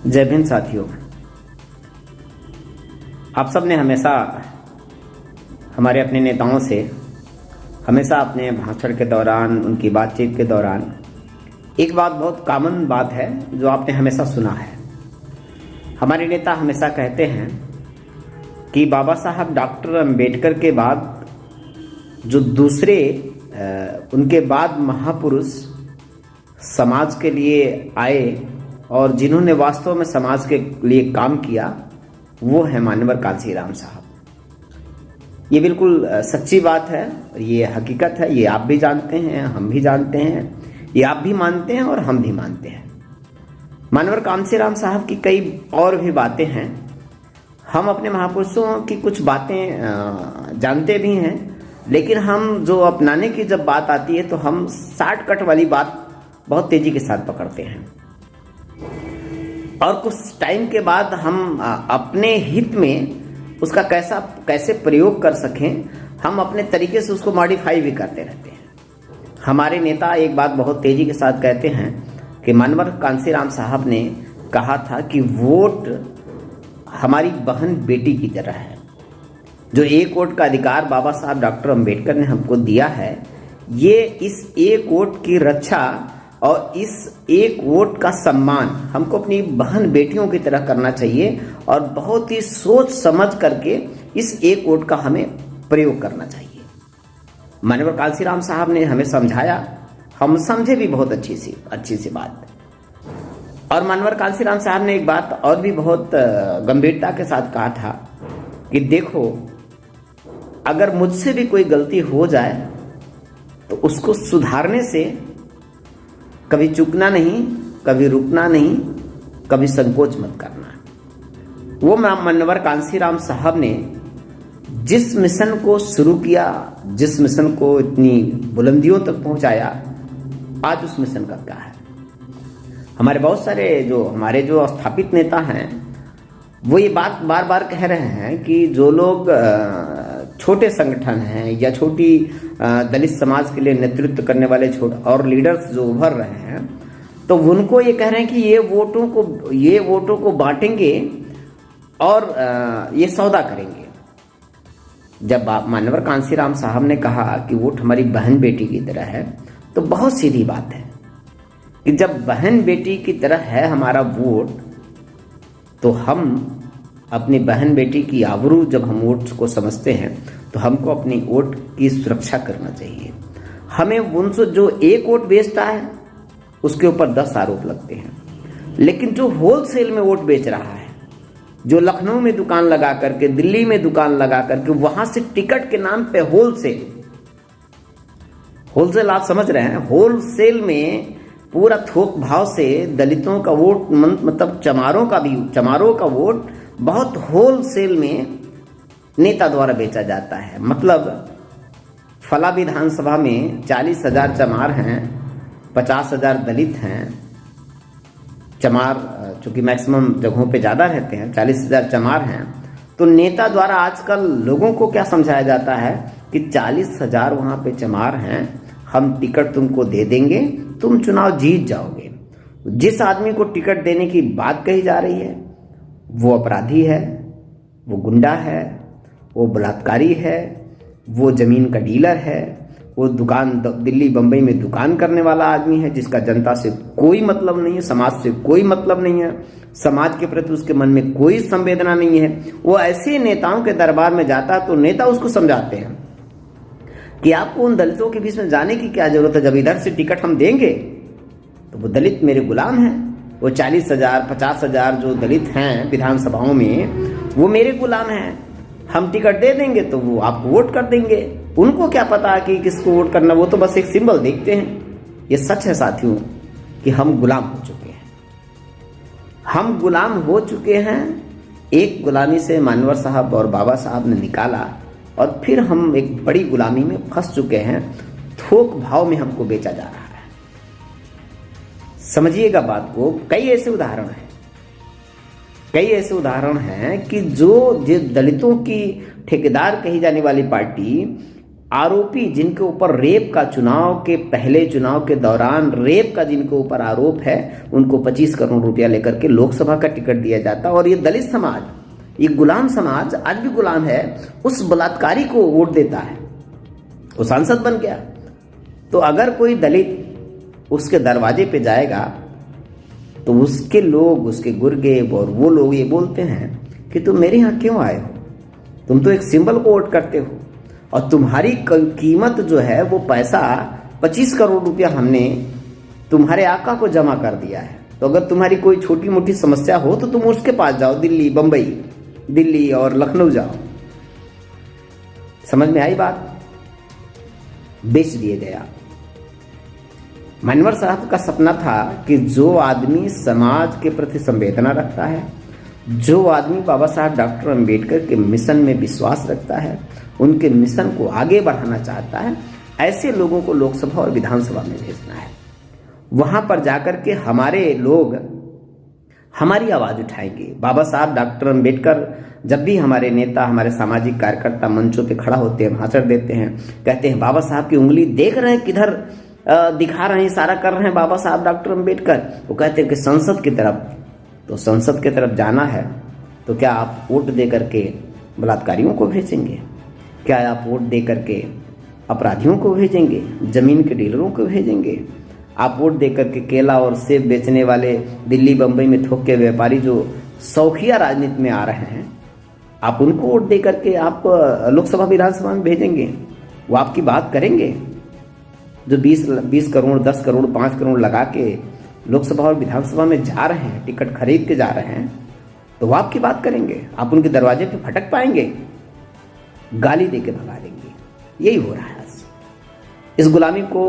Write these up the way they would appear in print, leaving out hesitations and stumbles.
जय भीम साथियों। आप सब ने हमेशा हमारे अपने नेताओं से हमेशा अपने भाषण के दौरान, उनकी बातचीत के दौरान एक बात, बहुत कॉमन बात है जो आपने हमेशा सुना है। हमारे नेता हमेशा कहते हैं कि बाबा साहब डॉक्टर अंबेडकर के बाद जो दूसरे उनके बाद महापुरुष समाज के लिए आए और जिन्होंने वास्तव में समाज के लिए काम किया, वो है मानवर कांसीराम साहब। ये बिल्कुल सच्ची बात है, ये हकीकत है, ये आप भी जानते हैं, हम भी जानते हैं, ये आप भी मानते हैं और हम भी मानते हैं। मानवर कांसीराम साहब की कई और भी बातें हैं। हम अपने महापुरुषों की कुछ बातें जानते भी हैं, लेकिन हम जो अपनाने की जब बात आती है तो हम शॉर्टकट वाली बात बहुत तेजी के साथ पकड़ते हैं और कुछ टाइम के बाद हम अपने हित में उसका कैसे प्रयोग कर सकें, हम अपने तरीके से उसको मॉडिफाई भी करते रहते हैं। हमारे नेता एक बात बहुत तेजी के साथ कहते हैं कि मानवर कांसीराम साहब ने कहा था कि वोट हमारी बहन बेटी की तरह है। जो एक वोट का अधिकार बाबा साहब डॉक्टर अंबेडकर ने हमको दिया है, ये इस एक वोट की रक्षा और इस एक वोट का सम्मान हमको अपनी बहन बेटियों की तरह करना चाहिए और बहुत ही सोच समझ करके इस एक वोट का हमें प्रयोग करना चाहिए। मानवर कांसीराम साहब ने हमें समझाया, हम समझे भी बहुत अच्छी सी बात। और मानवर कांसीराम साहब ने एक बात और भी बहुत गंभीरता के साथ कहा था कि देखो, अगर मुझसे भी कोई गलती हो जाए तो उसको सुधारने से कभी चूकना नहीं, कभी रुकना नहीं, कभी संकोच मत करना। वो मानवर कांसीराम साहब ने जिस मिशन को शुरू किया, जिस मिशन को इतनी बुलंदियों तक पहुंचाया, आज उस मिशन का क्या है। हमारे बहुत सारे हमारे जो स्थापित नेता हैं, वो ये बात बार बार कह रहे हैं कि जो लोग छोटे संगठन हैं या छोटी दलित समाज के लिए नेतृत्व करने वाले और लीडर्स जो उभर रहे हैं, तो उनको ये कह रहे हैं कि ये वोटों को बांटेंगे और ये सौदा करेंगे। जब मानवर कांसीराम साहब ने कहा कि वोट हमारी बहन बेटी की तरह है, तो बहुत सीधी बात है कि जब बहन बेटी की तरह है हमारा वोट, तो हम अपनी बहन बेटी की आबरू, जब हम वोट को समझते हैं तो हमको अपनी वोट की सुरक्षा करना चाहिए। हमें उनसे जो एक वोट बेचता है उसके ऊपर 10 आरोप लगते हैं, लेकिन जो होलसेल में वोट बेच रहा है, जो लखनऊ में दुकान लगा करके, दिल्ली में दुकान लगा करके, वहां से टिकट के नाम पे होलसेल आप समझ रहे हैं, होलसेल में पूरा थोक भाव से दलितों का वोट, मतलब चमारों का वोट बहुत होलसेल में नेता द्वारा बेचा जाता है। मतलब फला विधानसभा में 40,000 चमार हैं, 50,000 दलित हैं। चमार चूंकि मैक्सिमम जगहों पे ज़्यादा रहते हैं, 40,000 चमार हैं, तो नेता द्वारा आजकल लोगों को क्या समझाया जाता है कि 40,000 वहाँ पे चमार हैं, हम टिकट तुमको दे देंगे, तुम चुनाव जीत जाओगे। जिस आदमी को टिकट देने की बात कही जा रही है वो अपराधी है, वो गुंडा है, वो बलात्कारी है, वो जमीन का डीलर है, वो दिल्ली बंबई में दुकान करने वाला आदमी है, जिसका जनता से कोई मतलब नहीं है, समाज से कोई मतलब नहीं है, समाज के प्रति उसके मन में कोई संवेदना नहीं है। वो ऐसे नेताओं के दरबार में जाता है तो नेता उसको समझाते हैं कि आपको उन दलितों के बीच में जाने की क्या जरूरत है, जब इधर से टिकट हम देंगे तो वो दलित मेरे गुलाम हैं। वो 40,000 50,000 जो दलित हैं विधानसभाओं में, वो मेरे गुलाम हैं। हम टिकट दे देंगे तो वो आपको वोट कर देंगे। उनको क्या पता कि किसको वोट करना, वो तो बस एक सिंबल देखते हैं। ये सच है साथियों कि हम गुलाम हो चुके हैं। हम गुलाम हो चुके हैं। एक गुलामी से मानवर साहब और बाबा साहब ने निकाला और फिर हम एक बड़ी गुलामी में फंस चुके हैं। थोक भाव में हमको बेचा जा रहा है। समझिएगा बात को। कई ऐसे उदाहरण हैं कि जो दलितों की ठेकेदार कही जाने वाली पार्टी आरोपी जिनके ऊपर रेप का चुनाव के पहले चुनाव के दौरान रेप का जिनके ऊपर आरोप है, उनको 25 करोड़ रुपया लेकर के लोकसभा का टिकट दिया जाता है। और ये दलित समाज, ये गुलाम समाज आज भी गुलाम है, उस बलात्कारी को वोट देता है, वो सांसद बन गया। तो अगर कोई दलित उसके दरवाजे पे जाएगा तो उसके लोग, उसके गुर्गे और वो लोग ये बोलते हैं कि तुम मेरे यहाँ क्यों आए हो, तुम तो एक सिंबल को वोट करते हो और तुम्हारी कीमत जो है वो पैसा 25 करोड़ रुपया हमने तुम्हारे आका को जमा कर दिया है। तो अगर तुम्हारी कोई छोटी मोटी समस्या हो तो तुम उसके पास जाओ, दिल्ली, बंबई, दिल्ली और लखनऊ जाओ। समझ में आई बात? बेच दिए गया। मानवर साहब का सपना था कि जो आदमी समाज के प्रति संवेदना रखता है, जो आदमी बाबा साहब डॉक्टर अंबेडकर के मिशन में विश्वास रखता है, उनके मिशन को आगे बढ़ाना चाहता है, ऐसे लोगों को लोकसभा और विधानसभा में भेजना है। वहां पर जाकर के हमारे लोग हमारी आवाज उठाएंगे। बाबा साहब डॉक्टर अंबेडकर जब भी हमारे नेता, हमारे सामाजिक कार्यकर्ता मंचों पे खड़ा होते हैं, भाषण देते हैं, कहते हैं बाबा साहब की उंगली देख रहे हैं किधर दिखा रहे हैं, इशारा कर रहे हैं बाबा साहब डॉक्टर अंबेडकर, वो कहते हैं कि संसद की तरफ। तो संसद की तरफ जाना है तो क्या आप वोट दे करके बलात्कारियों को भेजेंगे? क्या आप वोट दे करके अपराधियों को भेजेंगे? जमीन के डीलरों को भेजेंगे? आप वोट दे करके केला और सेब बेचने वाले दिल्ली बंबई में थोक के व्यापारी जो शौकिया राजनीति में आ रहे हैं, आप उनको वोट दे करके आप लोकसभा विधानसभा में भेजेंगे? वो आपकी बात करेंगे? जो 20 करोड़, 10 करोड़, 5 करोड़ लगा के लोकसभा और विधानसभा में जा रहे हैं, टिकट खरीद के जा रहे हैं, तो वो आपकी बात करेंगे? आप उनके दरवाजे पे फटक पाएंगे? गाली दे के भगा देंगे। यही हो रहा है। इस गुलामी को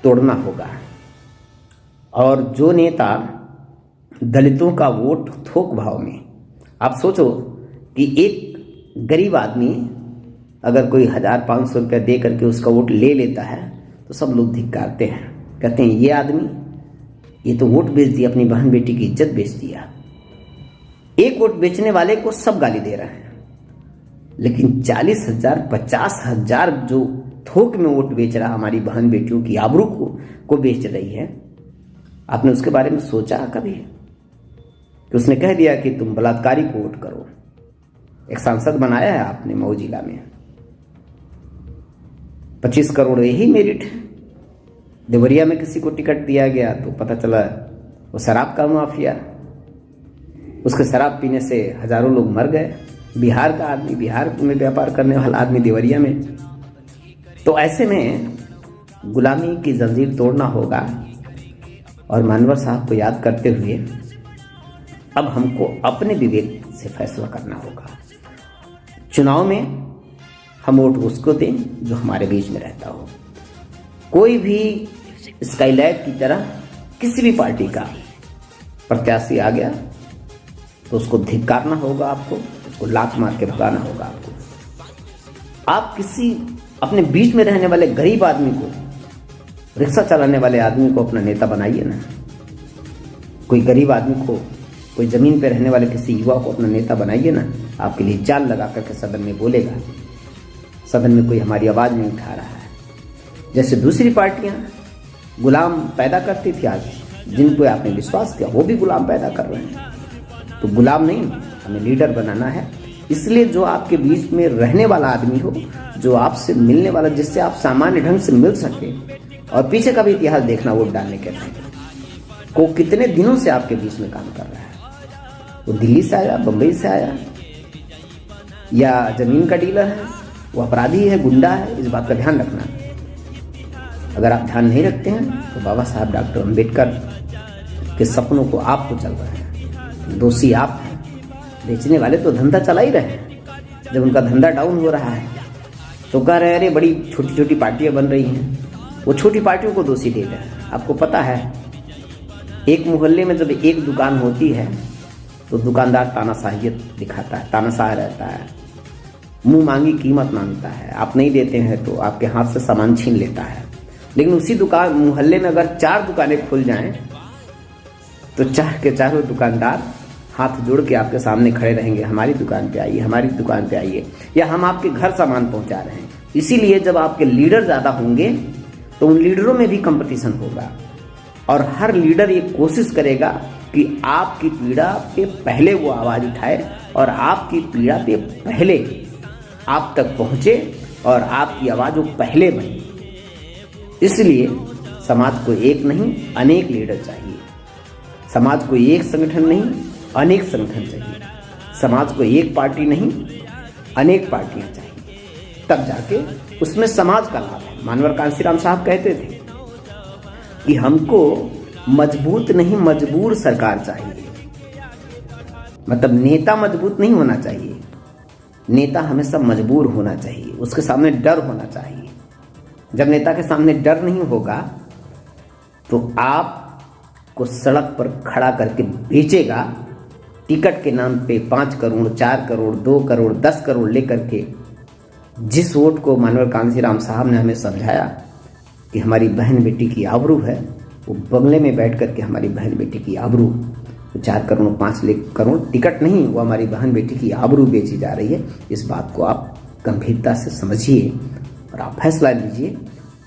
तोड़ना होगा। और जो नेता दलितों का वोट थोक भाव में, आप सोचो कि एक गरीब आदमी अगर कोई 1500 रुपया दे करके उसका वोट ले लेता है तो सब लोग धिक्कारते हैं, कहते हैं ये आदमी, ये तो वोट बेच दिया, अपनी बहन बेटी की इज्जत बेच दिया। एक वोट बेचने वाले को सब गाली दे रहे हैं, लेकिन 40,000, 50,000 जो थोक में वोट बेच रहा, हमारी बहन बेटियों की आबरू को बेच रही है, आपने उसके बारे में सोचा कभी कि उसने कह दिया कि तुम बलात्कारी को वोट करो? एक सांसद बनाया है आपने मऊ जिला में, 25 करोड़ यही मेरिट है। देवरिया में किसी को टिकट दिया गया तो पता चला वो शराब का माफिया, उसके शराब पीने से हजारों लोग मर गए। बिहार का आदमी, बिहार में व्यापार करने वाला आदमी देवरिया में। तो ऐसे में गुलामी की जंजीर तोड़ना होगा। और मानवर साहब को याद करते हुए अब हमको अपने विवेक से फैसला करना होगा। चुनाव में हम वोट उसको दें जो हमारे बीच में रहता हो। कोई भी स्काईलैब की तरह किसी भी पार्टी का प्रत्याशी आ गया तो उसको धिक्कारना होगा, आपको उसको लात मार के भगाना होगा। आपको आप किसी अपने बीच में रहने वाले गरीब आदमी को, रिक्शा चलाने वाले आदमी को अपना नेता बनाइए ना। कोई गरीब आदमी को, कोई जमीन पे रहने वाले किसी युवा को अपना नेता बनाइए ना। आपके लिए जाल लगा करके सदन में बोलेगा, सदन में कोई हमारी आवाज नहीं उठा रहा है। जैसे दूसरी पार्टियां गुलाम पैदा करती थी, आज जिन पे आपने विश्वास किया वो भी गुलाम पैदा कर रहे हैं। तो गुलाम नहीं, हमें लीडर बनाना है। इसलिए जो आपके बीच में रहने वाला आदमी हो, जो आपसे मिलने वाला, जिससे आप सामान्य ढंग से मिल सके। और पीछे का भी इतिहास देखना वोट डालने के टाइम को कितने दिनों से आपके बीच में काम कर रहा है। वो दिल्ली से आया, बंबई से आया, या जमीन का डीलर है, वो अपराधी है, गुंडा है, इस बात का ध्यान रखना। अगर आप ध्यान नहीं रखते हैं तो बाबा साहब डॉक्टर अंबेडकर के सपनों को आपको चल रहे हैं। दोषी आप हैं। बेचने वाले तो धंधा चला ही रहे हैं। जब उनका धंधा डाउन हो रहा है तो कह रहे हैं अरे बड़ी छोटी छोटी पार्टियां बन रही हैं। वो छोटी पार्टियों को दोषी दे रहे हैं। आपको पता है, एक मोहल्ले में जब एक दुकान होती है तो दुकानदार तानाशाहियत दिखाता है, तानाशाह रहता है, मुंह मांगी कीमत मांगता है। आप नहीं देते हैं तो आपके हाथ से सामान छीन लेता है। लेकिन उसी दुकान मोहल्ले में अगर 4 दुकानें खुल जाएं तो 4 के चारों दुकानदार हाथ जोड़ के आपके सामने खड़े रहेंगे, हमारी दुकान पे आइए, हमारी दुकान पे आइए, या हम आपके घर सामान पहुंचा रहे हैं, इसीलिए जब आपके लीडर ज़्यादा होंगे तो उन लीडरों में भी कंपटीशन होगा और हर लीडर ये कोशिश करेगा कि आपकी पीड़ा पे पहले वो आवाज़ उठाए और आपकी पीड़ा पे पहले आप तक पहुँचे और आपकी आवाज़ वो पहले बने। इसलिए समाज को एक नहीं अनेक लीडर चाहिए, समाज को एक संगठन नहीं अनेक संगठन चाहिए, समाज को एक पार्टी नहीं अनेक पार्टियां चाहिए, तब जाके उसमें समाज का लाभ है। मानवर कांशीराम साहब कहते थे कि हमको मजबूत नहीं मजबूर सरकार चाहिए। मतलब नेता मजबूत नहीं होना चाहिए, नेता हमेशा मजबूर होना चाहिए, उसके सामने डर होना चाहिए। जब नेता के सामने डर नहीं होगा तो आपको सड़क पर खड़ा करके बेचेगा, टिकट के नाम पे 5 करोड़ 4 करोड़ 2 करोड़ 10 करोड़ लेकर के। जिस वोट को मानवर कांशीराम साहब ने हमें समझाया कि हमारी बहन बेटी की आबरू है, वो बंगले में बैठ करके हमारी बहन बेटी की आबरू 4 करोड़ 5 करोड़ टिकट नहीं, वो हमारी बहन बेटी की आबरू बेची जा रही है। इस बात को आप गंभीरता से समझिए और आप फैसला लीजिए।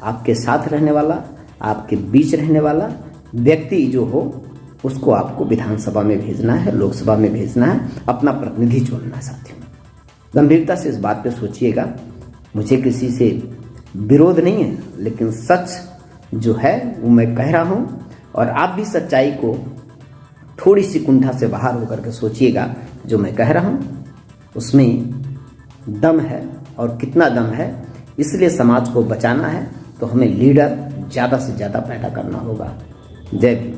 आपके साथ रहने वाला, आपके बीच रहने वाला व्यक्ति जो हो उसको आपको विधानसभा में भेजना है, लोकसभा में भेजना है, अपना प्रतिनिधि चुनना है। साथियों, गंभीरता से इस बात पे सोचिएगा। मुझे किसी से विरोध नहीं है, लेकिन सच जो है वो मैं कह रहा हूँ और आप भी सच्चाई को थोड़ी सी कुंठा से बाहर होकर के सोचिएगा। जो मैं कह रहा हूँ उसमें दम है और कितना दम है। इसलिए समाज को बचाना है तो हमें लीडर ज़्यादा से ज़्यादा पैदा करना होगा। जय भीम।